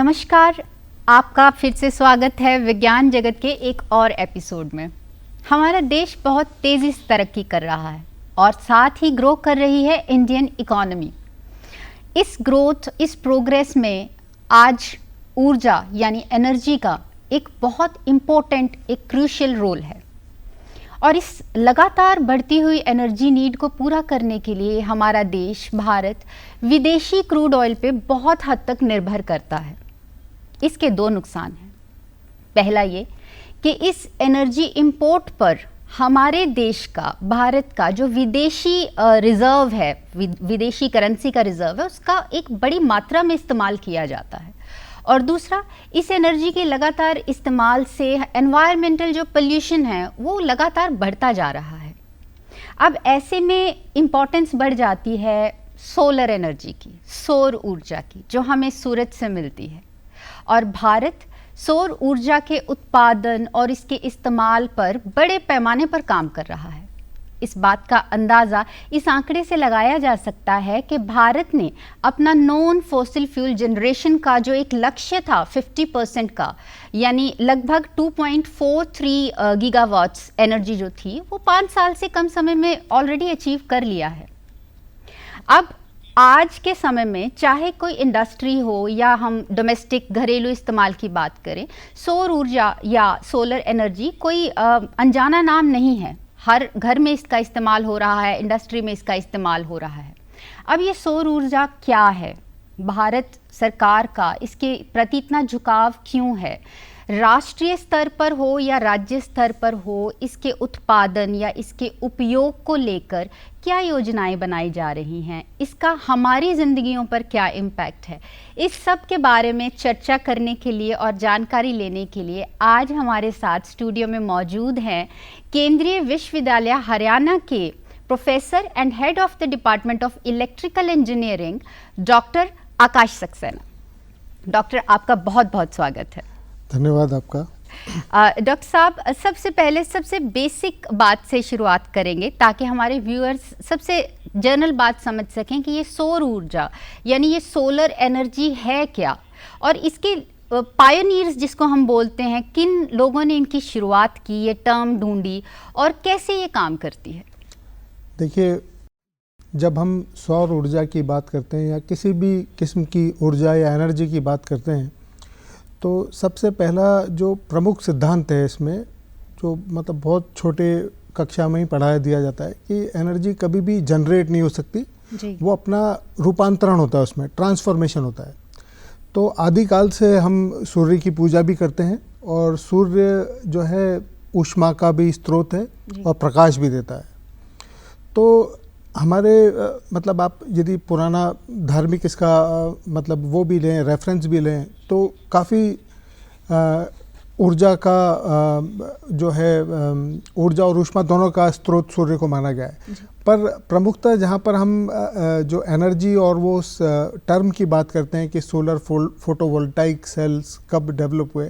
नमस्कार, आपका फिर से स्वागत है विज्ञान जगत के एक और एपिसोड में। हमारा देश बहुत तेज़ी से तरक्की कर रहा है और साथ ही ग्रो कर रही है इंडियन इकोनॉमी। इस ग्रोथ, इस प्रोग्रेस में आज ऊर्जा यानी एनर्जी का एक बहुत इम्पोर्टेंट, एक क्रूशियल रोल है। और इस लगातार बढ़ती हुई एनर्जी नीड को पूरा करने के लिए हमारा देश भारत विदेशी क्रूड ऑयल पे बहुत हद तक निर्भर करता है। इसके दो नुकसान हैं। पहला ये कि इस एनर्जी इंपोर्ट पर हमारे देश का, भारत का जो विदेशी रिजर्व है, विदेशी करेंसी का रिजर्व है, उसका एक बड़ी मात्रा में इस्तेमाल किया जाता है। और दूसरा, इस एनर्जी के लगातार इस्तेमाल से एनवायरमेंटल जो पोल्यूशन है वो लगातार बढ़ता जा रहा है। अब ऐसे में इम्पोर्टेंस बढ़ जाती है सोलर एनर्जी की, सौर ऊर्जा की, जो हमें सूरज से मिलती है। और भारत सौर ऊर्जा के उत्पादन और इसके इस्तेमाल पर बड़े पैमाने पर काम कर रहा है। इस बात का अंदाज़ा इस आंकड़े से लगाया जा सकता है कि भारत ने अपना नॉन फॉसिल फ्यूल जनरेशन का जो एक लक्ष्य था 50% का, यानी लगभग 2.43 गीगावाट्स एनर्जी जो थी, वो 5 साल से कम समय में ऑलरेडी अचीव कर लिया है। अब आज के समय में चाहे कोई इंडस्ट्री हो या हम डोमेस्टिक घरेलू इस्तेमाल की बात करें, सौर ऊर्जा या सोलर एनर्जी कोई अनजाना नाम नहीं है। हर घर में इसका इस्तेमाल हो रहा है, इंडस्ट्री में इसका इस्तेमाल हो रहा है। अब ये सौर ऊर्जा क्या है? भारत सरकार का इसके प्रति इतना झुकाव क्यों है? राष्ट्रीय स्तर पर हो या राज्य स्तर पर हो, इसके उत्पादन या इसके उपयोग को लेकर क्या योजनाएं बनाई जा रही हैं? इसका हमारी ज़िंदगियों पर क्या इम्पैक्ट है? इस सब के बारे में चर्चा करने के लिए और जानकारी लेने के लिए आज हमारे साथ स्टूडियो में मौजूद हैं केंद्रीय विश्वविद्यालय हरियाणा के professor and head of the department of electrical engineering doctor Akash Saxena. Doctor, आपका बहुत बहुत स्वागत है। धन्यवाद आपका। डॉक्टर साहब, सबसे पहले सबसे बेसिक बात से शुरुआत करेंगे ताकि हमारे व्यूअर्स सबसे जनरल बात समझ सकें कि ये सौर ऊर्जा यानी ये सोलर एनर्जी है क्या, और इसके पायोनियर्स जिसको हम बोलते हैं, किन लोगों ने इनकी शुरुआत की, ये टर्म ढूंढी और कैसे ये काम करती है? देखिए, जब हम सौर ऊर्जा की बात करते हैं या किसी भी किस्म की ऊर्जा या एनर्जी की बात करते हैं, तो सबसे पहला जो प्रमुख सिद्धांत है इसमें, जो मतलब बहुत छोटे कक्षा में ही पढ़ाया दिया जाता है कि एनर्जी कभी भी जनरेट नहीं हो सकती जी। वो अपना रूपांतरण होता है, उसमें ट्रांसफॉर्मेशन होता है। तो आदिकाल से हम सूर्य की पूजा भी करते हैं और सूर्य जो है ऊष्मा का भी स्रोत है और प्रकाश भी देता है। तो हमारे मतलब आप यदि पुराना धार्मिक इसका मतलब वो भी लें, रेफरेंस भी लें, तो काफ़ी ऊर्जा का जो है ऊर्जा और ऊष्मा दोनों का स्रोत सूर्य को माना गया है। पर प्रमुखतः जहाँ पर हम जो एनर्जी और वो उस टर्म की बात करते हैं कि सोलर फोटोवोल्टाइक सेल्स कब डेवलप हुए,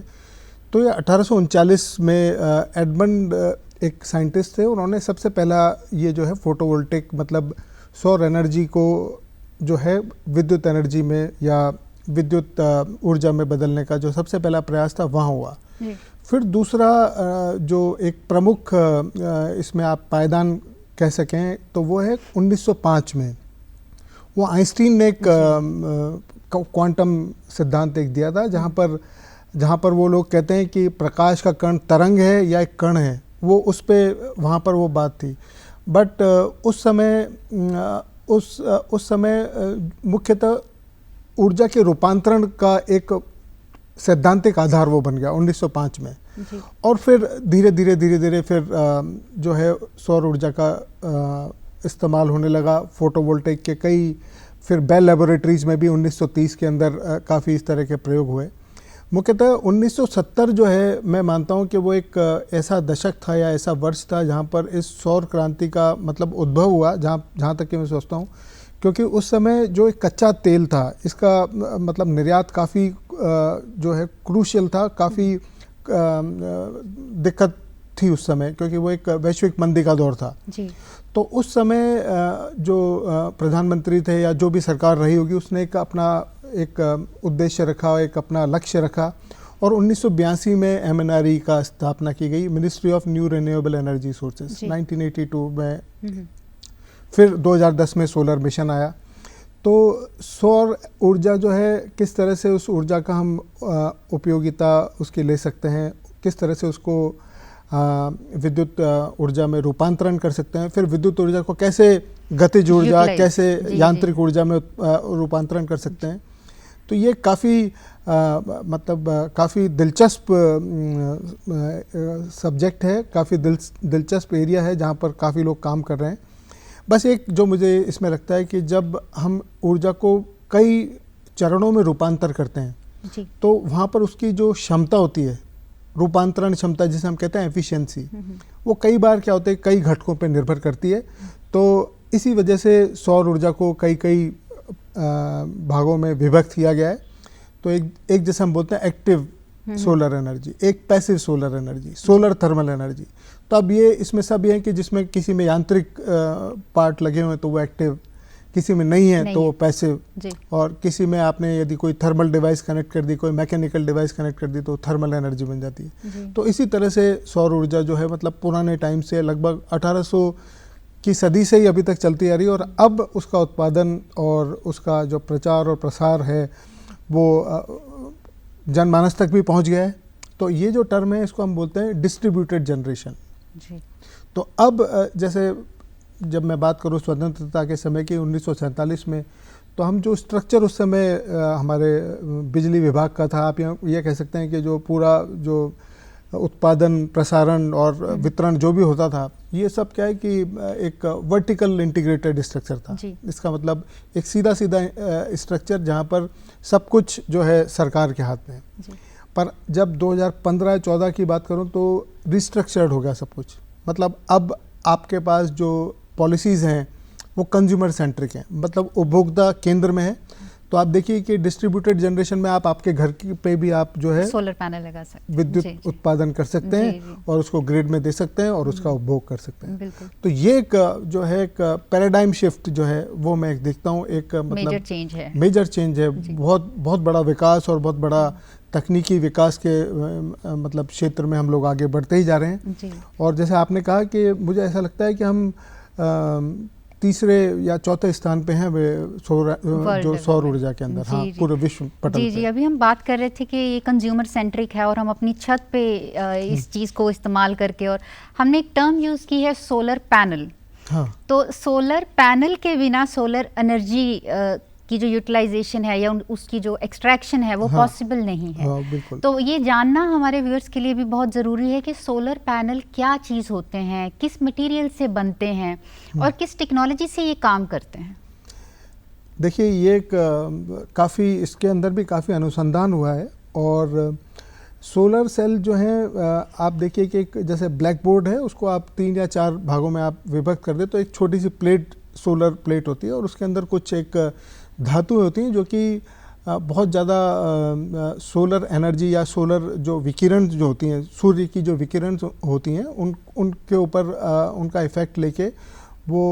तो ये 1839 में एडमंड एक साइंटिस्ट थे, उन्होंने सबसे पहला ये जो है फोटोवोल्टिक मतलब सौर एनर्जी को जो है विद्युत एनर्जी में या विद्युत ऊर्जा में बदलने का जो सबसे पहला प्रयास था वहाँ हुआ। फिर दूसरा जो एक प्रमुख इसमें आप पायदान कह सकें तो वो है 1905 में वो आइंस्टीन ने एक क्वांटम सिद्धांत एक दिया था, जहाँ पर वो लोग कहते हैं कि प्रकाश का कण तरंग है या एक कण है, वो उस पे वहाँ पर वो बात थी। बट उस समय मुख्यतः ऊर्जा के रूपांतरण का एक सैद्धांतिक आधार वो बन गया 1905 में। और फिर धीरे धीरे फिर जो है सौर ऊर्जा का इस्तेमाल होने लगा। फोटोवोल्टेक के कई फिर बेल लेबोरेटरीज़ में भी 1930 के अंदर काफ़ी इस तरह के प्रयोग हुए। मुख्यतः 1970 जो है, मैं मानता हूँ कि वो एक ऐसा दशक था या ऐसा वर्ष था जहाँ पर इस सौर क्रांति का मतलब उद्भव हुआ, जहाँ तक कि मैं सोचता हूँ, क्योंकि उस समय जो एक कच्चा तेल था इसका मतलब निर्यात काफ़ी जो है क्रूशियल था, काफ़ी दिक्कत थी उस समय, क्योंकि वो एक वैश्विक मंदी का दौर था जी। तो उस समय जो प्रधानमंत्री थे या जो भी सरकार रही होगी, उसने एक अपना एक उद्देश्य रखा, एक अपना लक्ष्य रखा और 1982 में MNRE का स्थापना की गई, ministry of new renewable energy sources. 1982 में फिर 2010 में सोलर मिशन आया। तो सौर ऊर्जा जो है, किस तरह से उस ऊर्जा का हम उपयोगिता उसकी ले सकते हैं, किस तरह से उसको विद्युत ऊर्जा में रूपांतरण कर सकते हैं, फिर विद्युत ऊर्जा को कैसे गतिज ऊर्जा, कैसे यांत्रिक ऊर्जा में रूपांतरण कर सकते हैं। तो ये काफ़ी काफ़ी दिलचस्प सब्जेक्ट है, काफ़ी दिलचस्प एरिया है जहाँ पर काफ़ी लोग काम कर रहे हैं। बस एक जो मुझे इसमें लगता है कि जब हम ऊर्जा को कई चरणों में रूपांतर करते हैं तो वहाँ पर उसकी जो क्षमता होती है, रूपांतरण क्षमता जिसे हम कहते हैं एफिशिएंसी, वो कई बार क्या होता है कई घटकों पर निर्भर करती है। तो इसी वजह से सौर ऊर्जा को कई भागों में विभक्त किया गया है। तो एक जैसे हम बोलते हैं एक्टिव सोलर एनर्जी, एक passive solar energy, solar thermal energy. तो अब ये इसमें सब ये है कि जिसमें किसी में यांत्रिक पार्ट लगे हुए हैं तो वो एक्टिव, किसी में नहीं है तो वो पैसिव, और किसी में आपने यदि कोई थर्मल डिवाइस कनेक्ट कर दी, कोई मैकेनिकल डिवाइस कनेक्ट कर दी तो थर्मल एनर्जी बन जाती है। तो इसी तरह से सौर ऊर्जा जो है मतलब पुराने टाइम से लगभग 1800 की सदी से ही अभी तक चलती आ रही है, और अब उसका उत्पादन और उसका जो प्रचार और प्रसार है वो जनमानस तक भी पहुंच गया है। तो ये जो टर्म है इसको हम बोलते हैं डिस्ट्रीब्यूटेड जनरेशन। तो अब जैसे जब मैं बात करूँ स्वतंत्रता के समय की 1947 में, तो हम जो स्ट्रक्चर उस समय हमारे बिजली विभाग का था, आप ये कह सकते हैं कि जो पूरा जो उत्पादन, प्रसारण और वितरण जो भी होता था, ये सब क्या है कि एक वर्टिकल इंटीग्रेटेड स्ट्रक्चर था। इसका मतलब एक सीधा स्ट्रक्चर जहाँ पर सब कुछ जो है सरकार के हाथ में है। पर जब 2015-14 की बात करूँ तो रिस्ट्रक्चर्ड हो गया सब कुछ। मतलब अब आपके पास जो पॉलिसीज़ हैं वो कंज्यूमर सेंट्रिक हैं, मतलब उपभोक्ता केंद्र में है। तो आप देखिए कि डिस्ट्रीब्यूटेड जनरेशन में आप आपके घर पे भी आप जो है सोलर पैनल लगा सकते हैं, विद्युत उत्पादन कर सकते हैं और उसको ग्रिड में दे सकते हैं और उसका उपभोग कर सकते हैं। बिल्कुल। तो ये एक जो है एक पैराडाइम शिफ्ट जो है वो मैं देखता हूँ, एक मतलब मेजर चेंज है, बहुत बड़ा विकास और बहुत बड़ा तकनीकी विकास के मतलब क्षेत्र में हम लोग आगे बढ़ते ही जा रहे हैं। और जैसे आपने कहा कि मुझे ऐसा लगता है कि हम तीसरे या चौथे स्थान पे हैं जो सौर ऊर्जा के अंदर, हाँ, पूरे विश्व पटल पे। अभी हम बात कर रहे थे कि ये कंज्यूमर सेंट्रिक है और हम अपनी छत पे इस चीज़ को इस्तेमाल करके, और हमने एक टर्म यूज़ की है सोलर पैनल। हाँ। तो सोलर पैनल के बिना सोलर एनर्जी की जो यूटिलाइजेशन है या उसकी जो एक्सट्रैक्शन है वो पॉसिबल नहीं है। बिल्कुल। तो ये जानना हमारे व्यूअर्स के लिए भी बहुत ज़रूरी है कि सोलर पैनल क्या चीज़ होते हैं, किस मटेरियल से बनते हैं और किस टेक्नोलॉजी से ये काम करते हैं। देखिए ये काफ़ी इसके अंदर भी काफ़ी अनुसंधान हुआ है, और सोलर सेल जो है आप देखिए कि एक जैसे ब्लैक बोर्ड है, उसको आप 3 या 4 भागों में आप विभक्त कर दे तो एक छोटी सी प्लेट, सोलर प्लेट होती है, और उसके अंदर कुछ एक धातु होती हैं जो कि बहुत ज़्यादा सोलर एनर्जी या सोलर जो विकिरण जो होती हैं, सूर्य की जो विकिरण होती हैं उनके ऊपर उनका इफ़ेक्ट लेके वो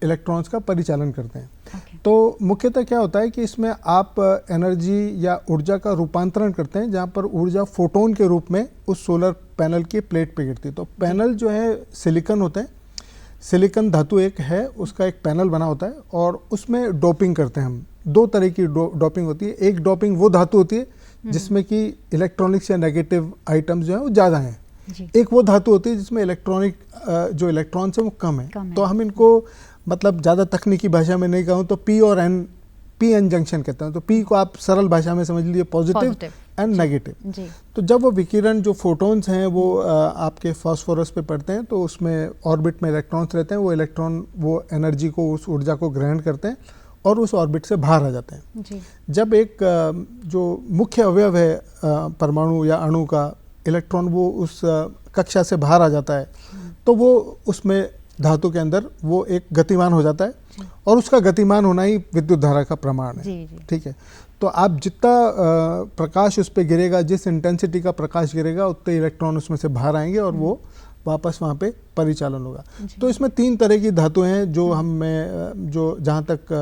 इलेक्ट्रॉन्स का परिचालन करते हैं। तो मुख्यतः क्या होता है कि इसमें आप एनर्जी या ऊर्जा का रूपांतरण करते हैं, जहाँ पर ऊर्जा फोटोन के रूप में उस सोलर पैनल की प्लेट पे गिरती है। तो पैनल जो है सिलिकॉन होते हैं, सिलिकॉन धातु एक है, उसका एक पैनल बना होता है और उसमें डोपिंग करते हैं हम। 2 तरह की डोपिंग होती है। एक डोपिंग वो धातु होती है जिसमें कि इलेक्ट्रॉनिक्स या नेगेटिव आइटम्स जो हैं वो ज़्यादा हैं। एक वो धातु होती है जिसमें इलेक्ट्रॉनिक जो इलेक्ट्रॉन्स हैं वो कम है। तो हम इनको मतलब ज़्यादा तकनीकी भाषा में नहीं कहूँ तो पी और एन, पी एन जंक्शन कहते हैं। तो पी को आप सरल भाषा में समझ लीजिए पॉजिटिव एंड नेगेटिव। तो जब वो विकिरण जो फोटोन्स हैं वो आपके फास्फोरस पे पड़ते हैं तो उसमें ऑर्बिट में इलेक्ट्रॉन्स रहते हैं। वो इलेक्ट्रॉन वो एनर्जी को, उस ऊर्जा को ग्रहण करते हैं और उस ऑर्बिट से बाहर आ जाते हैं। जब एक जो मुख्य अवयव है परमाणु या अणु का, इलेक्ट्रॉन वो उस कक्षा से बाहर आ जाता है तो वो उसमें धातु के अंदर वो एक गतिमान हो जाता है और उसका गतिमान होना ही विद्युत धारा का प्रमाण है। ठीक है। तो आप जितना प्रकाश उस पर गिरेगा, जिस इंटेंसिटी का प्रकाश गिरेगा, उतने इलेक्ट्रॉन उसमें से बाहर आएंगे और वो वापस वहाँ पे परिचालन होगा। तो इसमें 3 तरह की धातुएं हैं जो जो जहाँ तक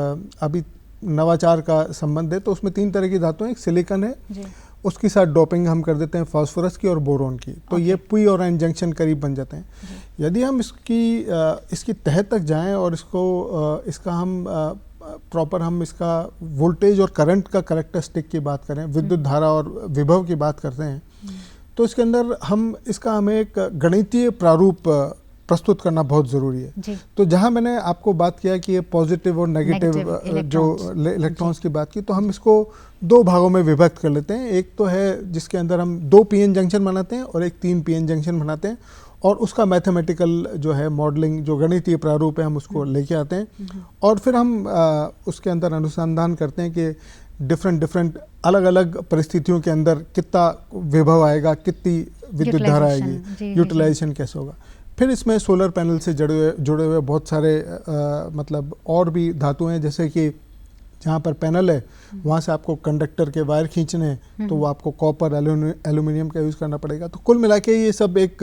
अभी नवाचार का संबंध है तो उसमें 3 तरह की धातुएं, एक सिलिकॉन है जी। उसके साथ डोपिंग हम कर देते हैं फास्फोरस की और बोरोन की, तो ये पी और एन जंक्शन करीब बन जाते हैं। यदि हम इसकी तह तक जाएं और इसका हम प्रॉपर हम इसका वोल्टेज और करंट का कैरेक्टरिस्टिक की बात करें, विद्युत धारा और विभव की बात करते हैं, तो इसके अंदर हमें एक गणितीय प्रारूप प्रस्तुत करना बहुत ज़रूरी है। तो जहां मैंने आपको बात किया कि ये पॉजिटिव और नेगेटिव जो इलेक्ट्रॉन्स की बात की, तो हम इसको 2 भागों में विभक्त कर लेते हैं। एक तो है जिसके अंदर हम 2 पीएन जंक्शन बनाते हैं और एक 3 पीएन जंक्शन बनाते हैं, और उसका मैथमेटिकल जो है मॉडलिंग, जो गणितीय प्रारूप है, हम उसको लेके आते हैं और फिर हम उसके अंदर अनुसंधान करते हैं कि डिफरेंट अलग अलग परिस्थितियों के अंदर कितना विभव आएगा, कितनी विद्युत धारा आएगी, यूटिलाइजेशन कैसे होगा। फिर इसमें सोलर पैनल से जुड़े हुए बहुत सारे मतलब और भी धातुएं हैं, जैसे कि जहाँ पर पैनल है वहाँ से आपको कंडक्टर के वायर खींचने हैं तो वो आपको कॉपर, एल्यूमिनियम का यूज़ करना पड़ेगा। तो कुल मिला के ये सब एक,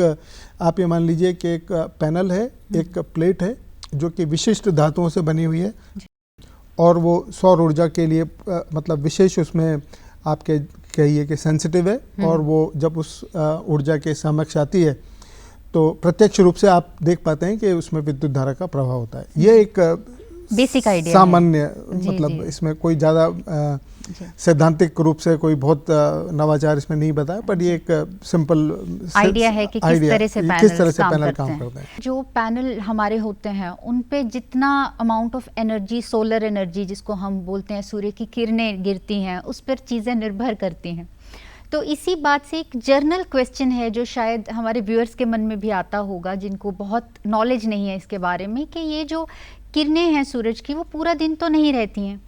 आप ये मान लीजिए कि एक पैनल है, एक प्लेट है जो कि विशिष्ट धातुओं से बनी हुई है, और वो सौर ऊर्जा के लिए मतलब विशेष उसमें आपके कहिए कि सेंसिटिव है, और वो जब उस ऊर्जा के समक्ष आती है तो प्रत्यक्ष रूप से आप देख पाते हैं कि उसमें विद्युत धारा का प्रभाव होता है। ये एक बेसिक आइडिया सामान्य मतलब इसमें कोई ज़्यादा सैद्धांतिक रूप से कोई बहुत नवाचार इसमें नहीं बताया, पर ये एक सिंपल आइडिया है कि किस तरह से पैनल काम करते हैं। जो पैनल हमारे होते हैं उन पे जितना amount of energy, solar energy जिसको हम बोलते हैं, सूर्य की किरणें गिरती हैं, उस पर चीज़ें निर्भर करती हैं। तो इसी बात से एक जर्नल क्वेश्चन है जो शायद हमारे व्यूअर्स के मन में भी आता होगा, जिनको बहुत नॉलेज नहीं है इसके बारे में, कि ये जो किरणें हैं सूरज की वो पूरा दिन तो नहीं रहती हैं,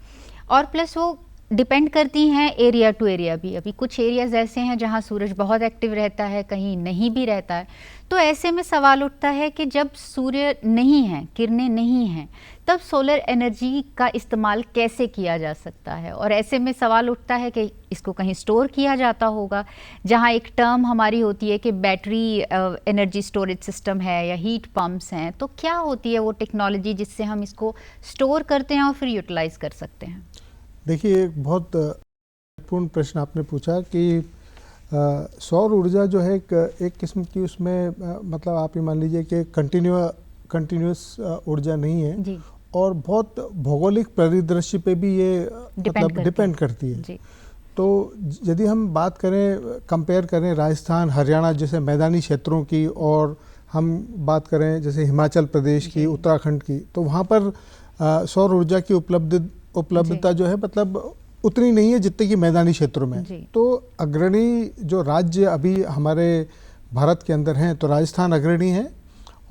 और प्लस वो डिपेंड करती हैं एरिया टू एरिया भी। अभी कुछ एरियाज ऐसे हैं जहाँ सूरज बहुत एक्टिव रहता है, कहीं नहीं भी रहता है। तो ऐसे में सवाल उठता है कि जब सूर्य नहीं है, किरणें नहीं हैं, तब सोलर एनर्जी का इस्तेमाल कैसे किया जा सकता है। और ऐसे में सवाल उठता है कि इसको कहीं स्टोर किया जाता होगा, जहाँ एक टर्म हमारी होती है कि बैटरी एनर्जी स्टोरेज सिस्टम है या हीट पंप्स हैं। तो क्या होती है वो टेक्नोलॉजी जिससे हम इसको स्टोर करते हैं और फिर यूटिलाइज कर सकते हैं? देखिए, एक बहुत महत्वपूर्ण प्रश्न आपने पूछा कि सौर ऊर्जा जो है एक किस्म की उसमें मतलब आप ये मान लीजिए कि कंटिन्यूस ऊर्जा नहीं है जी। और बहुत भौगोलिक परिदृश्य पे भी ये मतलब डिपेंड करती है जी। तो यदि हम बात करें, कंपेयर करें राजस्थान, हरियाणा जैसे मैदानी क्षेत्रों की, और हम बात करें जैसे हिमाचल प्रदेश की, उत्तराखंड की, तो वहाँ पर सौर ऊर्जा की उपलब्धता जो है मतलब उतनी नहीं है जितनी कि मैदानी क्षेत्रों में। तो अग्रणी जो राज्य अभी हमारे भारत के अंदर हैं, तो राजस्थान अग्रणी है,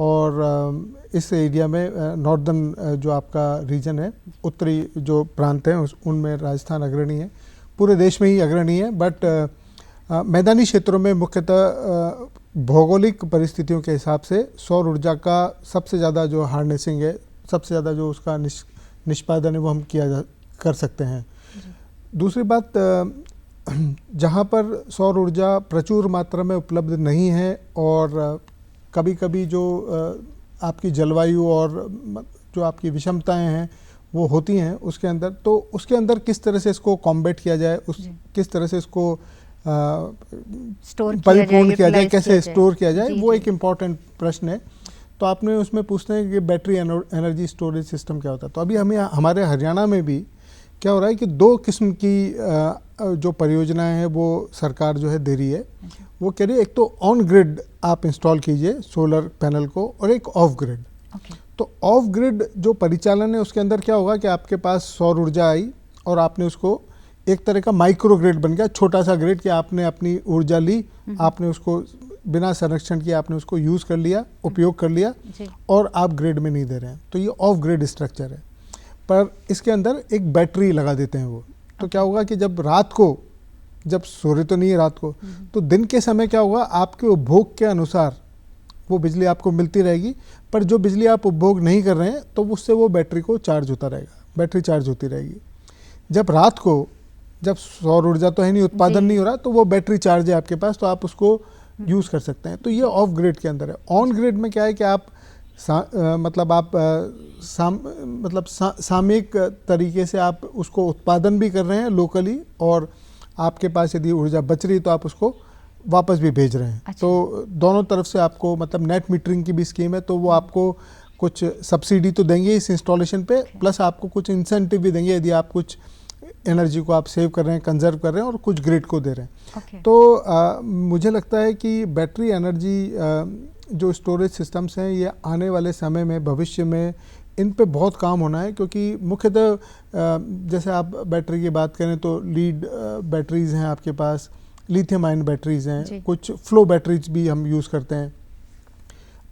और इस एरिया में नॉर्दर्न जो आपका रीजन है, उत्तरी जो प्रांत हैं उनमें राजस्थान अग्रणी है, पूरे देश में ही अग्रणी है। बट मैदानी क्षेत्रों में मुख्यतः भौगोलिक परिस्थितियों के हिसाब से सौर ऊर्जा का सबसे ज़्यादा जो हार्नेसिंग है, सबसे ज़्यादा जो उसका निष्पादन है वो हम कर सकते हैं। दूसरी बात, जहाँ पर सौर ऊर्जा प्रचुर मात्रा में उपलब्ध नहीं है, और कभी कभी जो आपकी जलवायु और जो आपकी विषमताएं हैं वो होती हैं उसके अंदर, तो उसके अंदर किस तरह से इसको कॉम्बैट किया जाए, किस तरह से इसको परिपूर्ण किया जाए, कैसे स्टोर किया जाए, वो एक इम्पॉर्टेंट प्रश्न है। तो आपने उसमें पूछते हैं कि बैटरी एनर्जी स्टोरेज सिस्टम क्या होता है। तो अभी हमारे हरियाणा में भी क्या हो रहा है कि 2 किस्म की जो परियोजनाएं हैं वो सरकार जो है दे रही है। वो कह रही है, एक तो ऑन ग्रिड आप इंस्टॉल कीजिए सोलर पैनल को, और एक ऑफ ग्रिड। तो ऑफ ग्रिड जो परिचालन है उसके अंदर क्या होगा कि आपके पास सौर ऊर्जा आई और आपने उसको एक तरह का माइक्रो ग्रिड बन गया, छोटा सा ग्रिड, कि आपने अपनी ऊर्जा ली, आपने उसको बिना संरक्षण किए आपने उसको यूज़ कर लिया, उपयोग कर लिया, और आप ग्रिड में नहीं दे रहे हैं। तो ये ऑफ ग्रिड स्ट्रक्चर है। पर इसके अंदर एक बैटरी लगा देते हैं वो। तो क्या होगा कि जब रात को, जब सूर्य तो नहीं है रात को, तो दिन के समय क्या होगा, आपके उपभोग के अनुसार वो बिजली आपको मिलती रहेगी, पर जो बिजली आप उपभोग नहीं कर रहे हैं तो उससे वो बैटरी को चार्ज होता रहेगा, बैटरी चार्ज होती रहेगी। जब रात को, जब सौर ऊर्जा तो है नहीं, उत्पादन नहीं हो रहा, तो वो बैटरी चार्ज है आपके पास, तो आप उसको यूज़ कर सकते हैं। तो ये ऑफ ग्रिड के अंदर है। ऑन ग्रिड में क्या है कि आप मतलब आप सामयिक तरीके से आप उसको उत्पादन भी कर रहे हैं लोकली, और आपके पास यदि ऊर्जा बच रही तो आप उसको वापस भी भेज रहे हैं। अच्छा। तो दोनों तरफ से आपको मतलब नेट मीटरिंग की भी स्कीम है, तो वो आपको कुछ सब्सिडी तो देंगे इस इंस्टॉलेशन पे, प्लस आपको कुछ इंसेंटिव भी देंगे यदि आप कुछ एनर्जी को आप सेव कर रहे हैं, कंजर्व कर रहे हैं और कुछ ग्रिड को दे रहे हैं। तो मुझे लगता है कि बैटरी एनर्जी जो स्टोरेज सिस्टम्स हैं ये आने वाले समय में, भविष्य में इन पे बहुत काम होना है, क्योंकि मुख्यतः जैसे आप बैटरी की बात करें तो लीड बैटरीज हैं आपके पास, लिथियम आयन बैटरीज हैं, कुछ फ्लो बैटरीज भी हम यूज़ करते हैं।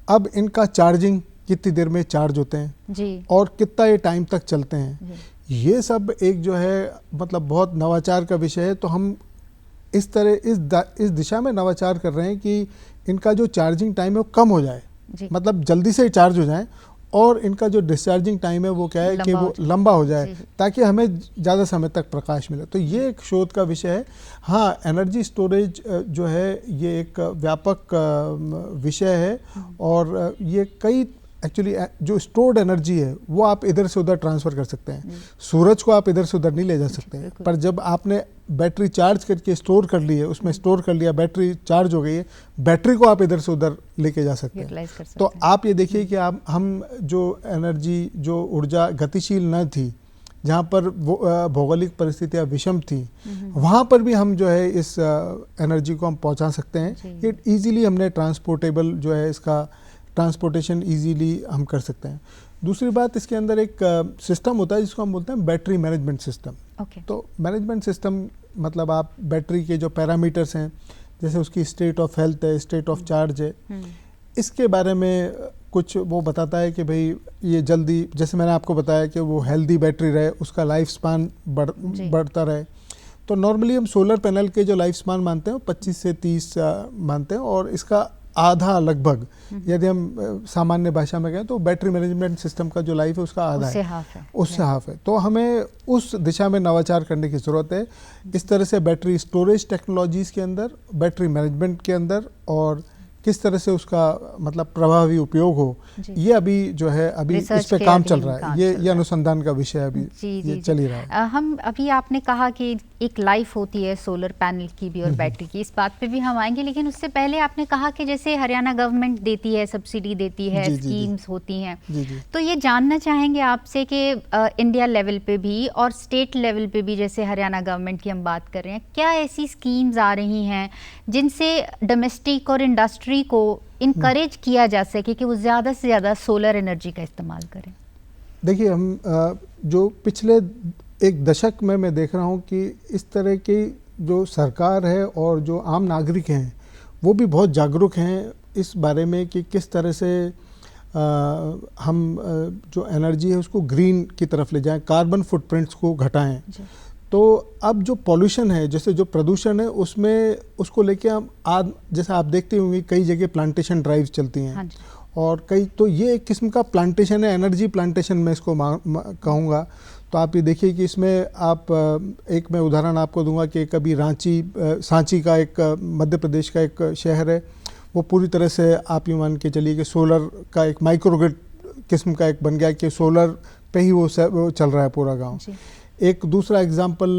अब इनका चार्जिंग कितनी देर में चार्ज होते हैं जी, और कितना ये टाइम तक चलते हैं, ये सब एक जो है मतलब बहुत नवाचार का विषय है। तो हम इस तरह इस दिशा में नवाचार कर रहे हैं कि इनका जो चार्जिंग टाइम है वो कम हो जाए, मतलब जल्दी से चार्ज हो जाए, और इनका जो डिस्चार्जिंग टाइम है वो क्या है कि वो लंबा हो जाए, ताकि हमें ज़्यादा समय तक प्रकाश मिले। तो ये एक शोध का विषय है। हाँ, एनर्जी स्टोरेज जो है ये एक व्यापक विषय है, और ये कई एक्चुअली जो स्टोर्ड एनर्जी है वो आप इधर से उधर ट्रांसफ़र कर सकते हैं। सूरज को आप इधर से उधर नहीं ले जा सकते हैं, पर जब आपने बैटरी चार्ज करके स्टोर कर ली है, उसमें स्टोर कर लिया, बैटरी चार्ज हो गई है, बैटरी को आप इधर से उधर लेके जा सकते हैं। तो आप ये देखिए कि हम जो एनर्जी, जो ऊर्जा गतिशील न थी, जहाँ पर भौगोलिक परिस्थितियाँ विषम थी, वहाँ पर भी हम जो है इस एनर्जी को हम पहुँचा सकते हैं। ये ईजीली हमने ट्रांसपोर्टेबल जो है इसका ट्रांसपोर्टेशन इजीली हम कर सकते हैं। दूसरी बात, इसके अंदर एक सिस्टम होता है जिसको हम बोलते हैं बैटरी मैनेजमेंट सिस्टम। तो मैनेजमेंट सिस्टम मतलब आप बैटरी के जो पैरामीटर्स हैं, जैसे उसकी स्टेट ऑफ हेल्थ है, स्टेट ऑफ चार्ज है, इसके बारे में कुछ वो बताता है कि भाई ये जल्दी, जैसे मैंने आपको बताया कि वो हेल्दी बैटरी रहे, उसका लाइफ स्पान बढ़ता रहे। तो नॉर्मली हम सोलर पैनल के जो लाइफ स्पान मानते हैं 25 से 30 मानते हैं, और इसका आधा लगभग, यदि हम सामान्य भाषा में कहें तो बैटरी मैनेजमेंट सिस्टम का जो लाइफ है उसका आधा है, उससे हाफ है। तो हमें उस दिशा में नवाचार करने की ज़रूरत है। इस तरह से बैटरी स्टोरेज टेक्नोलॉजीज़ के अंदर, बैटरी मैनेजमेंट के अंदर, और किस तरह से उसका मतलब प्रभावी उपयोग हो, ये अभी जो है अभी इस पे काम चल रहा है। ये अनुसंधान का विषय अभी ये चल ही रहा है। हम अभी आपने कहा कि एक लाइफ होती है सोलर पैनल की भी और बैटरी की, इस बात पे भी हम आएंगे, लेकिन उससे पहले आपने कहा कि जैसे हरियाणा गवर्नमेंट देती है, सब्सिडी देती है, स्कीम्स होती हैं, तो ये जानना चाहेंगे आपसे कि इंडिया लेवल पे भी और स्टेट लेवल पे भी, जैसे हरियाणा गवर्नमेंट की हम बात कर रहे हैं, क्या ऐसी स्कीम्स आ रही हैं जिनसे डोमेस्टिक और इंडस्ट्री को इनकरेज किया जा सके कि वो ज़्यादा से ज़्यादा सोलर एनर्जी का इस्तेमाल करें? देखिए, हम जो पिछले एक दशक में मैं देख रहा हूँ कि इस तरह की जो सरकार है और जो आम नागरिक हैं वो भी बहुत जागरूक हैं इस बारे में कि किस तरह से हम जो एनर्जी है उसको ग्रीन की तरफ ले जाएं, कार्बन फुटप्रिंट्स को घटाएं। तो अब जो पॉल्यूशन है, जैसे जो प्रदूषण है, उसमें उसको लेके हम आज, जैसे आप देखते होंगे कई जगह प्लांटेशन ड्राइव्स चलती हैं, और कई, तो ये एक किस्म का प्लांटेशन है, एनर्जी प्लांटेशन मैं इसको कहूँगा। तो आप ये देखिए कि इसमें आप एक मैं उदाहरण आपको दूंगा कि कभी सांची का एक मध्य प्रदेश का एक शहर है, वो पूरी तरह से आप यूँ मान के चलिए कि सोलर का एक माइक्रोग्रिड किस्म का एक बन गया कि सोलर पे ही वो चल रहा है पूरा गाँव। एक दूसरा एग्जाम्पल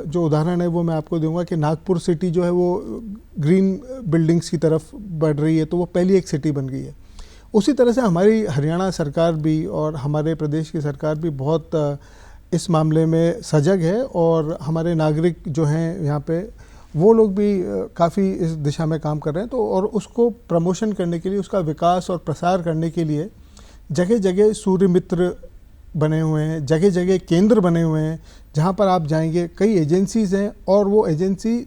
जो उदाहरण है वो मैं आपको दूंगा कि नागपुर सिटी जो है वो ग्रीन बिल्डिंग्स की तरफ बढ़ रही है, तो वो पहली एक सिटी बन गई है। उसी तरह से हमारी हरियाणा सरकार भी और हमारे प्रदेश की सरकार भी बहुत इस मामले में सजग है, और हमारे नागरिक जो हैं यहाँ पे वो लोग भी काफ़ी इस दिशा में काम कर रहे हैं। तो और उसको प्रमोशन करने के लिए, उसका विकास और प्रसार करने के लिए जगह जगह सूर्य मित्र बने हुए हैं, जगह जगह केंद्र बने हुए हैं, जहाँ पर आप जाएंगे कई एजेंसीज़ हैं, और वो एजेंसी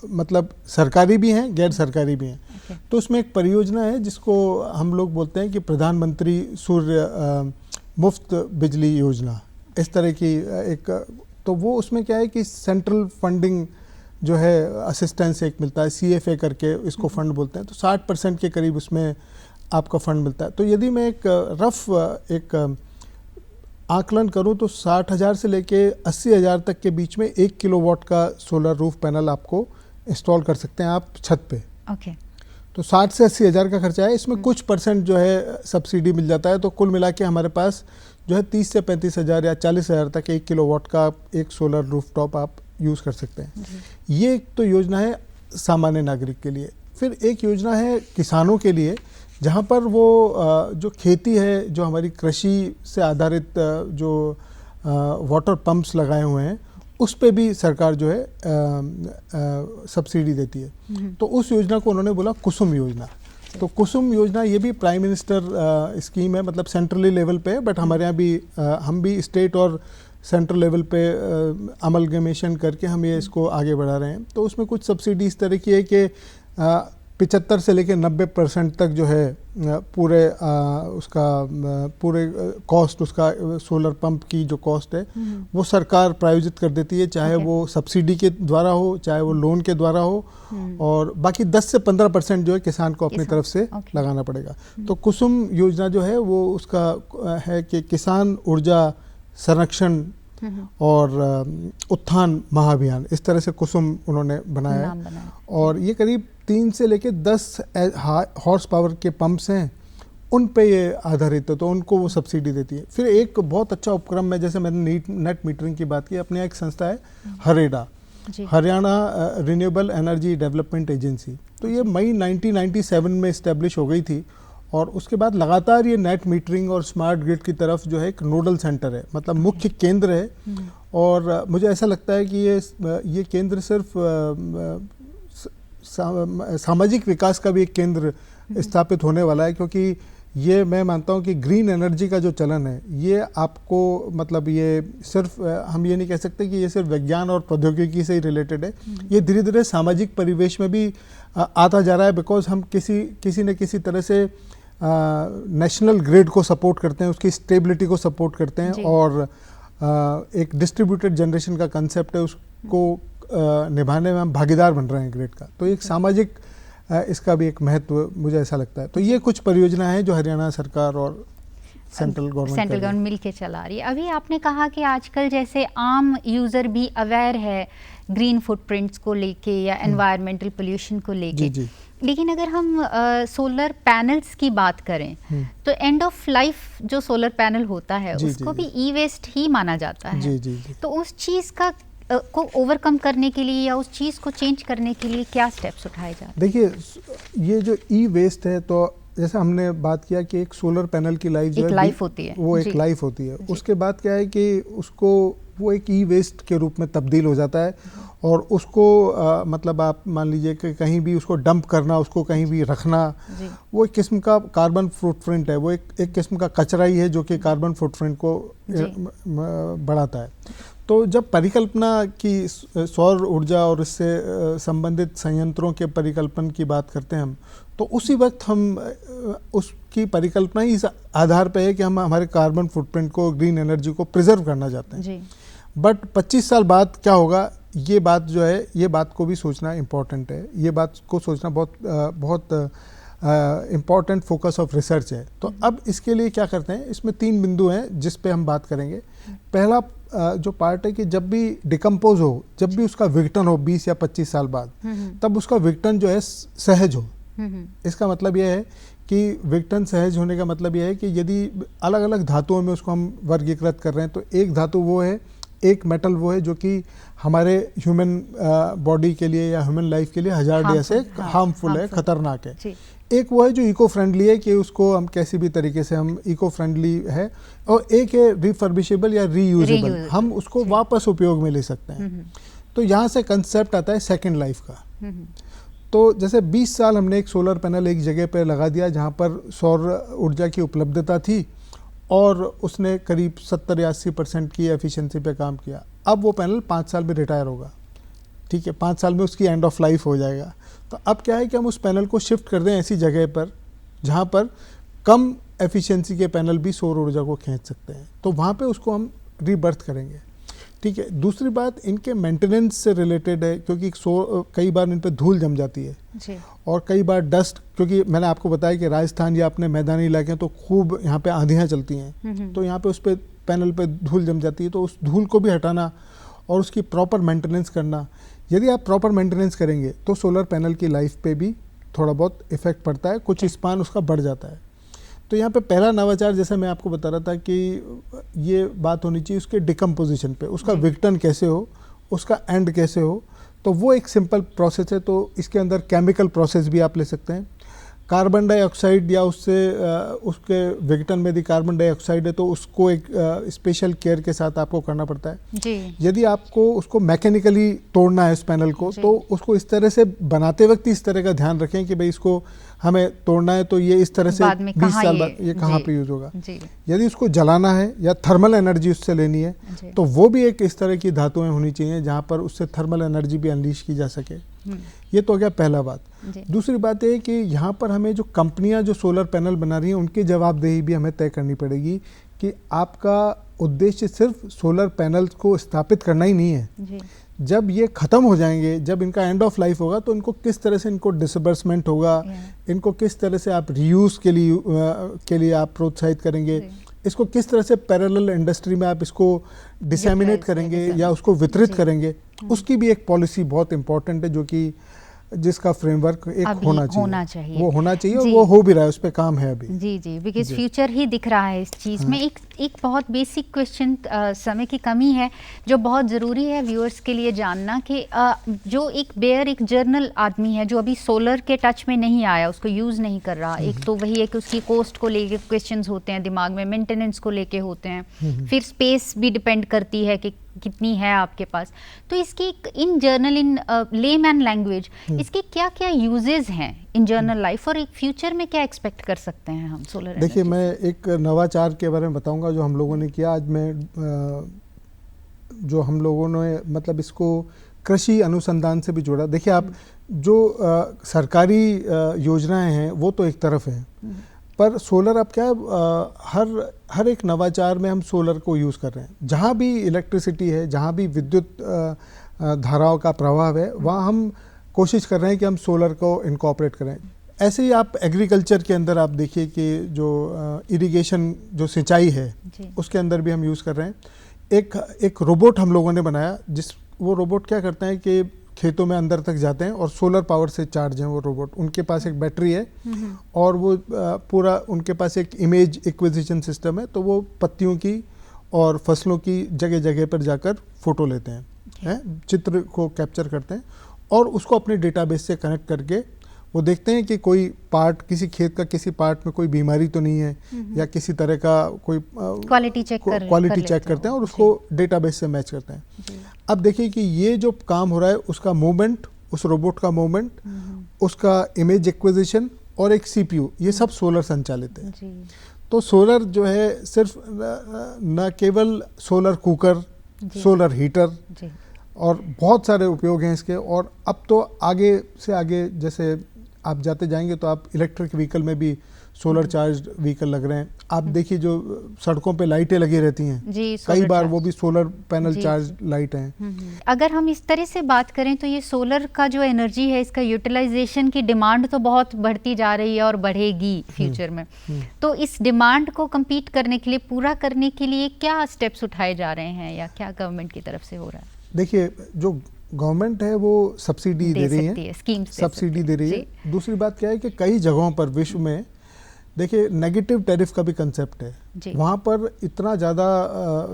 मतलब सरकारी भी हैं, गैर सरकारी भी हैं। तो उसमें एक परियोजना है जिसको हम लोग बोलते हैं कि प्रधानमंत्री सूर्य मुफ्त बिजली योजना, इस तरह की एक। तो वो उसमें क्या है कि सेंट्रल फंडिंग जो है असिस्टेंस एक मिलता है, CFA करके इसको फंड बोलते हैं। तो 60% के करीब उसमें आपका फंड मिलता है। तो यदि मैं एक रफ एक आकलन करूं तो 60,000 से लेके 80,000 तक के बीच में 1 किलोवाट का सोलर रूफ पैनल आपको इंस्टॉल कर सकते हैं आप छत पे। ओके। तो 60 से 80 हज़ार का खर्चा है, इसमें कुछ परसेंट जो है सब्सिडी मिल जाता है। तो कुल मिला के हमारे पास जो है 30 से 35 हज़ार या 40 हज़ार तक 1 किलोवाट का एक सोलर रूफटॉप आप यूज़ कर सकते हैं। ये एक तो योजना है सामान्य नागरिक के लिए। फिर एक योजना है किसानों के लिए, जहाँ पर वो जो खेती है, जो हमारी कृषि से आधारित जो वाटर पंप्स लगाए हुए हैं, उस पे भी सरकार जो है सब्सिडी देती है। तो उस योजना को उन्होंने बोला कुसुम योजना। तो कुसुम योजना ये भी प्राइम मिनिस्टर स्कीम है, मतलब सेंट्रली लेवल पे है, बट हमारे यहाँ भी हम भी स्टेट और सेंट्रल लेवल पे अमलगमेशन करके हम ये इसको आगे बढ़ा रहे हैं। तो उसमें कुछ सब्सिडी इस तरह की है कि 75 से लेकर 90% तक जो है पूरे उसका पूरे कॉस्ट, उसका सोलर पंप की जो कॉस्ट है वो सरकार प्रायोजित कर देती है, चाहे वो सब्सिडी के द्वारा हो, चाहे वो लोन के द्वारा हो, और बाकी 10 से 15% जो है किसान को अपनी तरफ से लगाना पड़ेगा। तो कुसुम योजना जो है वो उसका है कि किसान ऊर्जा संरक्षण और उत्थान महाअभियान, इस तरह से कुसुम उन्होंने बनाया है। और ये करीब 3 से लेकर 10 हॉर्स पावर के पंप्स हैं, उन पे ये आधारित है, तो उनको वो सब्सिडी देती है। फिर एक बहुत अच्छा उपक्रम है, जैसे मैंने नेट मीटरिंग की बात की, अपनी एक संस्था है HAREDA, Haryana renewable energy development agency. तो ये मई 1997 में इस्टेब्लिश हो गई थी, और उसके बाद लगातार ये नेट मीटरिंग और स्मार्ट ग्रिड की तरफ जो है एक नोडल सेंटर है, मतलब मुख्य केंद्र है। और मुझे ऐसा लगता है कि ये केंद्र सिर्फ सामाजिक विकास का भी एक केंद्र स्थापित होने वाला है, क्योंकि ये मैं मानता हूँ कि ग्रीन एनर्जी का जो चलन है, ये आपको मतलब ये सिर्फ हम ये नहीं कह सकते कि ये सिर्फ विज्ञान और प्रौद्योगिकी से ही रिलेटेड है, ये धीरे धीरे सामाजिक परिवेश में भी आता जा रहा है। बिकॉज हम किसी न किसी तरह से नेशनल ग्रिड को सपोर्ट करते हैं, उसकी स्टेबिलिटी को सपोर्ट करते हैं, और एक डिस्ट्रीब्यूटेड जनरेशन का कंसेप्ट है, उसको निभाने में हम भागीदार बन रहे हैं ग्रिड का। तो एक सामाजिक इसका भी एक महत्व मुझे ऐसा लगता है। तो ये कुछ परियोजना है जो हरियाणा सरकार और सेंट्रल गवर्नमेंट मिल के चला रही है। अभी आपने कहा कि आजकल जैसे आम यूज़र भी अवेयर है ग्रीन फुटप्रिंट्स को लेके या एनवायरमेंटल पोल्यूशन को लेके, लेकिन अगर हम सोलर पैनल्स की बात करें तो एंड ऑफ लाइफ जो सोलर पैनल होता है उसको भी ई वेस्ट ही माना जाता है। तो उस चीज़ का को ओवरकम करने के लिए या उस चीज़ को चेंज करने के लिए क्या स्टेप्स उठाए जाते हैं? देखिए, ये जो ई वेस्ट है, तो जैसे हमने बात किया कि एक सोलर पैनल की लाइफ जो लाइफ होती है, वो एक लाइफ होती है। उसके बाद क्या है कि उसको वो एक ई वेस्ट के रूप में तब्दील हो जाता है, और उसको मतलब आप मान लीजिए कि कहीं भी उसको डंप करना, उसको कहीं भी रखना, वो एक किस्म का कार्बन फुटप्रिंट है, वो एक किस्म का कचरा ही है जो कि कार्बन फुटप्रिंट को बढ़ाता है। तो जब परिकल्पना की सौर ऊर्जा और इससे संबंधित संयंत्रों के परिकल्पन की बात करते हैं हम, तो उसी वक्त हम उसकी परिकल्पना ही इस आधार पे है कि हम हमारे कार्बन फुटप्रिंट को, ग्रीन एनर्जी को प्रिजर्व करना चाहते हैं। बट 25 साल बाद क्या होगा, ये बात जो है, ये बात को भी सोचना इम्पॉर्टेंट है, ये बात को सोचना बहुत इम्पॉर्टेंट फोकस ऑफ रिसर्च है। तो अब इसके लिए क्या करते हैं, इसमें 3 बिंदु हैं जिस पे हम बात करेंगे। पहला जो पार्ट है कि जब भी डिकम्पोज हो, जब भी उसका विघटन हो 20 या 25 साल बाद, तब उसका विघटन जो है सहज हो। इसका मतलब यह है कि विघटन सहज होने का मतलब यह है कि यदि अलग अलग धातुओं में उसको हम वर्गीकृत कर रहे हैं, तो एक धातु वो है, एक मेटल वो है जो कि हमारे ह्यूमन बॉडी के लिए या ह्यूमन लाइफ के लिए हजार्डियस से हार्मफुल है, खतरनाक है। एक वो है जो इको फ्रेंडली है, कि उसको हम कैसी भी तरीके से हम इको फ्रेंडली है, और एक है रिफर्बिशेबल या रीयूजेबल, हम उसको वापस उपयोग में ले सकते हैं। तो यहाँ से कंसेप्ट आता है सेकेंड लाइफ का। तो जैसे 20 साल हमने एक सोलर पैनल एक जगह पर लगा दिया जहाँ पर सौर ऊर्जा की उपलब्धता थी, और उसने करीब 70 या 80% की एफिशिएंसी पे काम किया। अब वो पैनल 5 साल में रिटायर होगा, ठीक है, 5 साल में उसकी एंड ऑफ लाइफ हो जाएगा। तो अब क्या है कि हम उस पैनल को शिफ्ट कर दें ऐसी जगह पर जहाँ पर कम एफिशिएंसी के पैनल भी सौर ऊर्जा को खींच सकते हैं, तो वहाँ पे उसको हम रीबर्थ करेंगे, ठीक है। दूसरी बात इनके मेंटेनेंस से रिलेटेड है, क्योंकि कई बार इन पर धूल जम जाती है जी। और कई बार डस्ट, क्योंकि मैंने आपको बताया कि राजस्थान या अपने मैदानी इलाके हैं तो खूब यहाँ पे आंधियाँ चलती हैं, तो यहाँ पे उस पर पैनल पे धूल जम जाती है, तो उस धूल को भी हटाना और उसकी प्रॉपर मेंटेनेंस करना। यदि आप प्रॉपर मेंटेनेंस करेंगे तो सोलर पैनल की लाइफ पे भी थोड़ा बहुत इफेक्ट पड़ता है, कुछ स्पान उसका बढ़ जाता है। तो यहाँ पे पहला नवाचार जैसे मैं आपको बता रहा था कि ये बात होनी चाहिए उसके डिकम्पोजिशन पे, उसका विघटन कैसे हो, उसका एंड कैसे हो। तो वो एक सिंपल प्रोसेस है। तो इसके अंदर केमिकल प्रोसेस भी आप ले सकते हैं। कार्बन डाइऑक्साइड या उससे उसके विघटन में यदि कार्बन डाइऑक्साइड है तो उसको एक स्पेशल केयर के साथ आपको करना पड़ता है जी। यदि आपको उसको मैकेनिकली तोड़ना है उस पैनल को, तो उसको इस तरह से बनाते वक्त ही इस तरह का ध्यान रखें कि भाई इसको हमें तोड़ना है तो ये इस तरह से 20 साल बाद ये कहाँ पे यूज होगा। यदि उसको जलाना है या थर्मल एनर्जी उससे लेनी है तो वो भी एक इस तरह की धातुएं होनी चाहिए जहाँ पर उससे थर्मल एनर्जी भी अनलीश की जा सके। ये तो हो गया पहला बात। दूसरी बात है कि यहाँ पर हमें जो कंपनियां जो सोलर पैनल बना रही हैं उनकी जवाबदेही भी हमें तय करनी पड़ेगी कि आपका उद्देश्य सिर्फ सोलर पैनल्स को स्थापित करना ही नहीं है जी। जब ये ख़त्म हो जाएंगे, जब इनका एंड ऑफ लाइफ होगा तो इनको किस तरह से इनको डिसबर्समेंट होगा, इनको किस तरह से आप रीयूज़ के लिए आप प्रोत्साहित करेंगे, इसको किस तरह से पैरेलल इंडस्ट्री में आप इसको डिसैमिनेट करेंगे या उसको वितरित करेंगे, उसकी भी एक पॉलिसी बहुत इंपॉर्टेंट है जो कि जिसका फ्रेमवर्क एक होना चाहिए। वो होना चाहिए और वो हो भी रहा है, उस पे काम है अभी। जी जी, बिकॉज फ्यूचर ही दिख रहा है इस चीज़ में। एक बहुत बेसिक क्वेश्चन, समय की कमी है जो बहुत ज़रूरी है व्यूअर्स के लिए जानना कि जो एक जर्नल आदमी है जो अभी सोलर के टच में नहीं आया, उसको यूज़ नहीं कर रहा, एक तो वही है कि उसकी कॉस्ट को लेके क्वेश्चंस होते हैं दिमाग में, मेंटेनेंस को लेके होते हैं, फिर स्पेस भी डिपेंड करती है कि कितनी है आपके पास। तो इसकी इन जर्नल, इन लेमैन लैंग्वेज, इसके क्या क्या यूजेस हैं इन जर्नल लाइफ और एक फ्यूचर में क्या एक्सपेक्ट कर सकते हैं हम सोलर एनर्जी? देखिए, मैं एक नवाचार के बारे में बताऊंगा जो हम लोगों ने किया। आज मैं जो हम लोगों ने मतलब इसको कृषि अनुसंधान से भी जोड़ा। देखिए, आप जो सरकारी योजनाएं हैं वो तो एक तरफ है, पर सोलर अब क्या है, हर एक नवाचार में हम सोलर को यूज़ कर रहे हैं। जहाँ भी इलेक्ट्रिसिटी है, जहाँ भी विद्युत धाराओं का प्रभाव है, वहाँ हम कोशिश कर रहे हैं कि हम सोलर को इनकॉर्पोरेट करें। ऐसे ही आप एग्रीकल्चर के अंदर आप देखिए कि जो इरिगेशन, जो सिंचाई है, उसके अंदर भी हम यूज़ कर रहे हैं। एक रोबोट हम लोगों ने बनाया, वो रोबोट क्या करता है कि खेतों में अंदर तक जाते हैं और सोलर पावर से चार्ज हैं वो रोबोट। उनके पास एक बैटरी है और वो पूरा उनके पास एक इमेज एक्विजिशन सिस्टम है, तो वो पत्तियों की और फसलों की जगह जगह पर जाकर फ़ोटो लेते हैं, चित्र को कैप्चर करते हैं और उसको अपने डेटाबेस से कनेक्ट करके वो देखते हैं कि कोई पार्ट, किसी खेत का किसी पार्ट में कोई बीमारी तो नहीं है या किसी तरह का कोई क्वालिटी चेक करते हैं और उसको डेटाबेस से मैच करते हैं। अब देखिए कि ये जो काम हो रहा है उसका मूवमेंट, उस रोबोट का मूवमेंट, उसका इमेज एक्विजिशन और एक सीपीयू, ये सब सोलर संचालित है। तो सोलर जो है सिर्फ न केवल सोलर कुकर, सोलर हीटर और बहुत सारे उपयोग हैं इसके। और अब तो आगे से आगे जैसे आप जाते जाएंगे तो आप इलेक्ट्रिक व्हीकल में भी सोलर चार्ज व्हीकल लग रहे हैं। आप देखिए जो सड़कों पे लाइटें लगी रहती हैं, कई बार वो भी सोलर पैनल चार्ज लाइट हैं। अगर हम इस तरह से बात करें तो ये सोलर का जो एनर्जी है, इसका यूटिलाइजेशन की डिमांड तो बहुत बढ़ती जा रही है और बढ़ेगी फ्यूचर में। तो इस डिमांड को कम्पीट करने के लिए, पूरा करने के लिए क्या स्टेप्स उठाए जा रहे हैं या क्या गवर्नमेंट की तरफ से हो रहा है? देखिए, जो गवर्नमेंट है वो सब्सिडी दे रही है, सब्सिडी दे रही है। दूसरी बात क्या है कि कई जगहों पर विश्व में देखिए नेगेटिव टैरिफ का भी कंसेप्ट है। वहाँ पर इतना ज़्यादा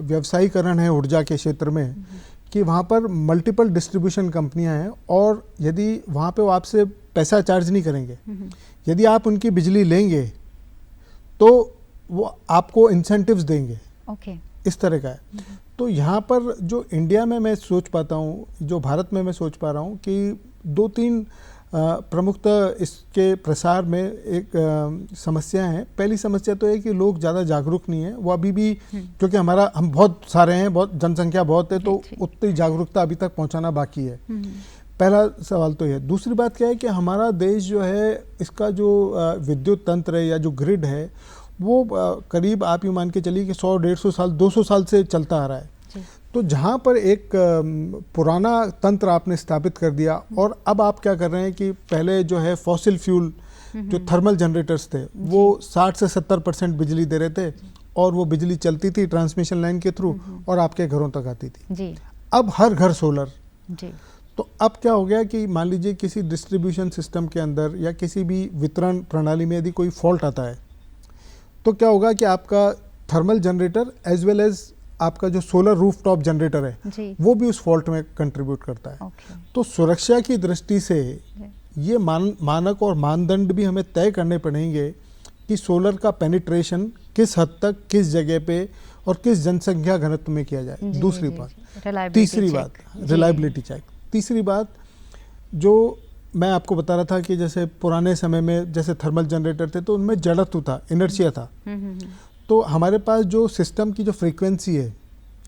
व्यवसायीकरण है ऊर्जा के क्षेत्र में कि वहाँ पर मल्टीपल डिस्ट्रीब्यूशन कंपनियाँ हैं और यदि वहाँ पे वो आपसे पैसा चार्ज नहीं करेंगे, यदि आप उनकी बिजली लेंगे तो वो आपको इंसेंटिव्स देंगे। इस तरह का है। तो यहाँ पर जो इंडिया में मैं सोच पाता हूँ, जो भारत में मैं सोच पा रहा हूँ कि 2-3 प्रमुखतः इसके प्रसार में एक समस्या है। पहली समस्या तो है कि लोग ज़्यादा जागरूक नहीं हैं, वो अभी भी, क्योंकि हम बहुत सारे हैं, बहुत जनसंख्या बहुत है, तो उतनी जागरूकता अभी तक पहुँचाना बाकी है। पहला सवाल तो यह। दूसरी बात क्या है कि हमारा देश जो है, इसका जो विद्युत तंत्र है या जो ग्रिड है, वो करीब आप ये मान के चलिए कि 100-150 साल, 200 साल से चलता आ रहा है। तो जहाँ पर एक पुराना तंत्र आपने स्थापित कर दिया और अब आप क्या कर रहे हैं कि पहले जो है फॉसिल फ्यूल, जो थर्मल जनरेटर्स थे, वो 60 से 70% बिजली दे रहे थे और वो बिजली चलती थी ट्रांसमिशन लाइन के थ्रू और आपके घरों तक आती थी। अब हर घर सोलर। तो अब क्या हो गया कि मान लीजिए किसी डिस्ट्रीब्यूशन सिस्टम के अंदर या किसी भी वितरण प्रणाली में यदि कोई फॉल्ट आता है, तो क्या होगा कि आपका thermal generator as well as आपका जो सोलर रूफटॉप जनरेटर है जी। वो भी उस फॉल्ट में कंट्रीब्यूट करता है। ओके। तो सुरक्षा की दृष्टि से ये मानक और मानदंड भी हमें तय करने पड़ेंगे कि सोलर का पेनिट्रेशन किस हद तक, किस जगह पे और किस जनसंख्या घनत्व में किया जाए। दूसरी बात। तीसरी बात रिलायबिलिटी चेक। तीसरी बात जो मैं आपको बता रहा था कि जैसे पुराने समय में जैसे थर्मल जनरेटर थे तो उनमें जड़त्व था, इनर्शिया था। तो हमारे पास जो सिस्टम की जो फ्रीक्वेंसी है,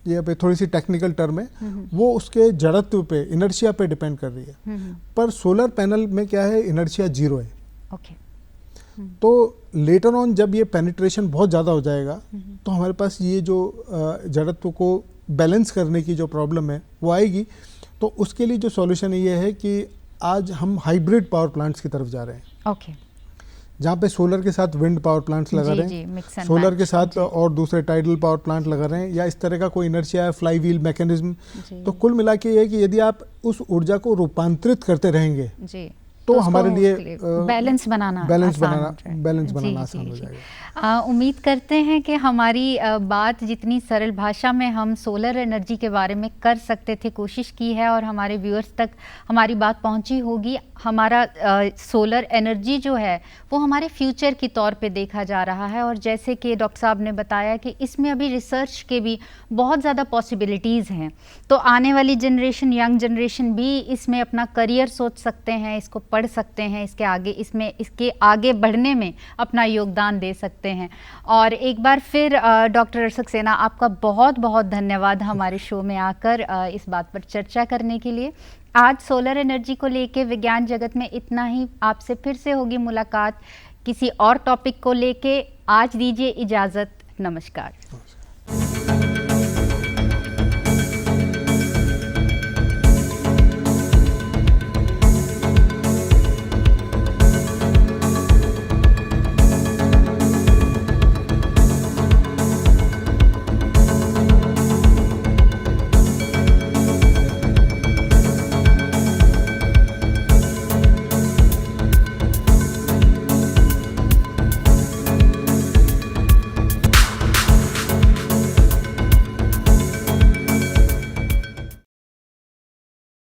ये अभी थोड़ी सी टेक्निकल टर्म है, वो उसके जड़त्व पे, इनर्शिया पे डिपेंड कर रही है। पर सोलर पैनल में क्या है, इनर्शिया 0 है। ओके। तो लेटर ऑन जब ये पेनिट्रेशन बहुत ज़्यादा हो जाएगा तो हमारे पास ये जो जड़त्व को बैलेंस करने की जो प्रॉब्लम है वो आएगी। तो उसके लिए जो सॉल्यूशन ये है कि आज हम हाइब्रिड पावर प्लांट्स की तरफ जा रहे हैं। ओके। जहाँ पे सोलर के साथ विंड पावर प्लांट्स लगा रहे हैं, सोलर के साथ और दूसरे टाइडल पावर प्लांट लगा रहे हैं, या इस तरह का कोई इनर्शिया है, फ्लाई व्हील मैकेनिज्म। तो कुल मिला के ये है कि यदि आप उस ऊर्जा को रूपांतरित करते रहेंगे जी, तो हमारे लिए बैलेंस बनाना आसान हो जाएगा। उम्मीद करते हैं कि हमारी बात जितनी सरल भाषा में हम सोलर एनर्जी के बारे में कर सकते थे, कोशिश की है और हमारे व्यूअर्स तक हमारी बात पहुंची होगी। हमारा सोलर एनर्जी जो है वो हमारे फ्यूचर के तौर पे देखा जा रहा है, और जैसे कि डॉक्टर साहब ने बताया कि इसमें अभी रिसर्च के भी बहुत ज़्यादा पॉसिबिलिटीज़ हैं। तो आने वाली जनरेशन, यंग जनरेशन भी इसमें अपना करियर सोच सकते हैं, इसको पढ़ सकते हैं, इसके आगे बढ़ने में अपना योगदान दे सकते हैं। और एक बार फिर डॉक्टर सक्सेना, आपका बहुत बहुत धन्यवाद हमारे शो में आकर इस बात पर चर्चा करने के लिए। आज सोलर एनर्जी को लेके विज्ञान जगत में इतना ही। आपसे फिर से होगी मुलाकात किसी और टॉपिक को लेके। आज दीजिए इजाज़त। नमस्कार।